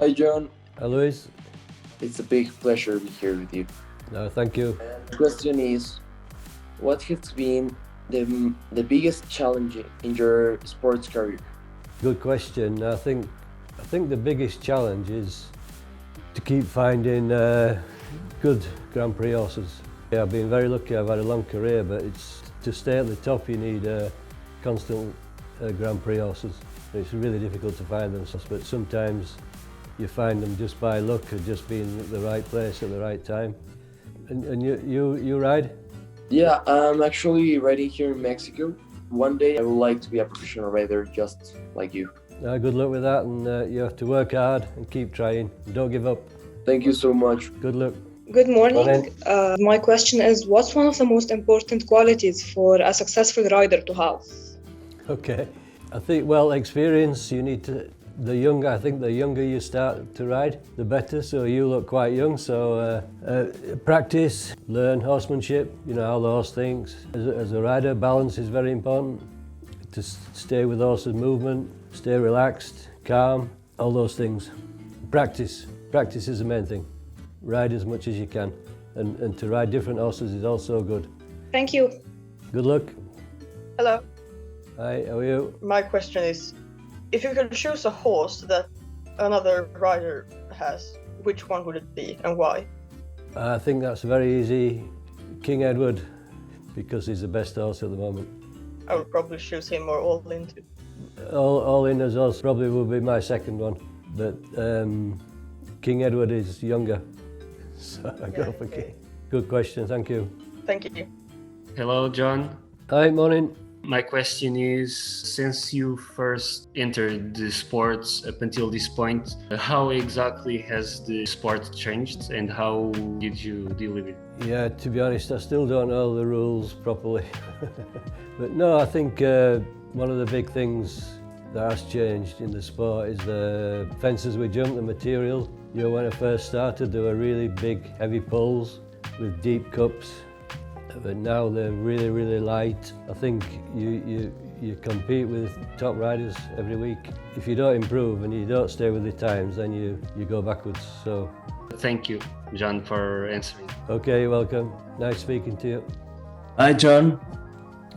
Hi, John. Hi, Luis. It's a big pleasure to be here with you. No, thank you. The question is, what has been the biggest challenge in your sports career? Good question. I think the biggest challenge is to keep finding good Grand Prix horses. Yeah, I've been very lucky. I've had a long career, but it's to stay at the top. You need constant Grand Prix horses. It's really difficult to find them, but sometimes you find them just by luck or just being at the right place at the right time. And you ride? Yeah, I'm actually riding here in Mexico. One day I would like to be a professional rider just like you. Good luck with that, and you have to work hard and keep trying. Don't give up. Thank you so much. Good luck. Good morning. Morning. My question is, what's one of the most important qualities for a successful rider to have? Okay. I think, well, experience, you need to, I think the younger you start to ride, the better. So you look quite young, so practice, learn horsemanship, how the horse thinks. As a rider, balance is very important. To stay with horse's movement, stay relaxed, calm, all those things. Practice is the main thing. Ride as much as you can. And to ride different horses is also good. Thank you. Good luck. Hello. Hi, how are you? My question is, if you could choose a horse that another rider has, which one would it be and why? I think that's very easy. King Edward, because he's the best horse at the moment. I would probably choose him or All In too. All in as horse probably will be my second one, but King Edward is younger, so I go for King. Good question, thank you. Thank you. Hello, John. Hi, morning. My question is, since you first entered the sports up until this point, how exactly has the sport changed and how did you deal with it? Yeah, to be honest, I still don't know the rules properly. But no, I think one of the big things that has changed in the sport is the fences we jump, the material. When I first started, they were really big, heavy poles with deep cups. But now they're really, really light. I think you compete with top riders every week. If you don't improve and you don't stay with the times, then you go backwards. So, Thank you, John, for answering. okay, you're welcome. Nice speaking to you. Hi, John.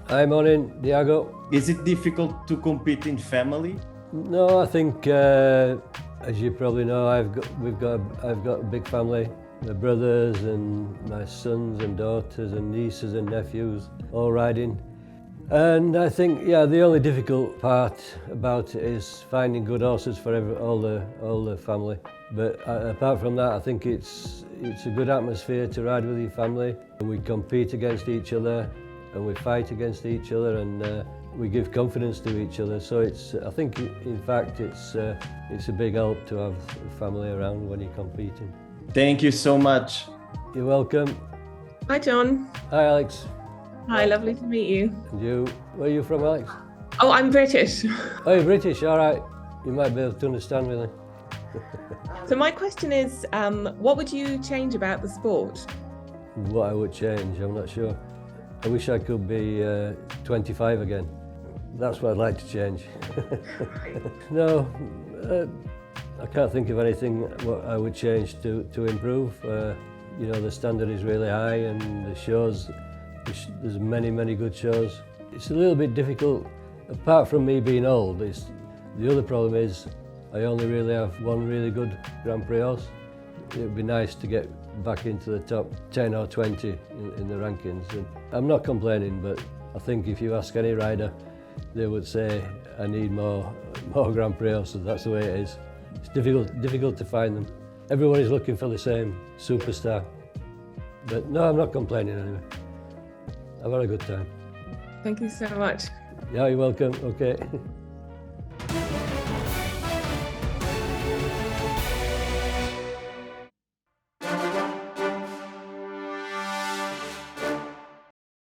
Hi, morning, Diago. Is it difficult to compete in family? No, I think, as you probably know, I've got a big family. My brothers and my sons and daughters and nieces and nephews all riding. And I think, the only difficult part about it is finding good horses for all the family. But apart from that, I think it's a good atmosphere to ride with your family. We compete against each other and we fight against each other, and we give confidence to each other. So I think in fact it's a big help to have family around when you're competing. Thank you so much. You're welcome. Hi, John. Hi, Alex. Hi, lovely to meet you. And you? Where are you from, Alex? Oh, I'm British. Oh, you're British, all right. You might be able to understand me then. So my question is, what would you change about the sport? What I would change, I'm not sure. I wish I could be 25 again. That's what I'd like to change. No, I can't think of anything what I would change to improve. The standard is really high, and the shows, there's many good shows. It's a little bit difficult, apart from me being old. The other problem is I only really have one really good Grand Prix horse. It would be nice to get back into the top 10 or 20 in the rankings. And I'm not complaining, but I think if you ask any rider, they would say I need more Grand Prix horses. That's the way it is. It's difficult to find them. Everyone is looking for the same superstar. But no, I'm not complaining anyway. I've had a good time. Thank you so much. Yeah, you're welcome. Okay.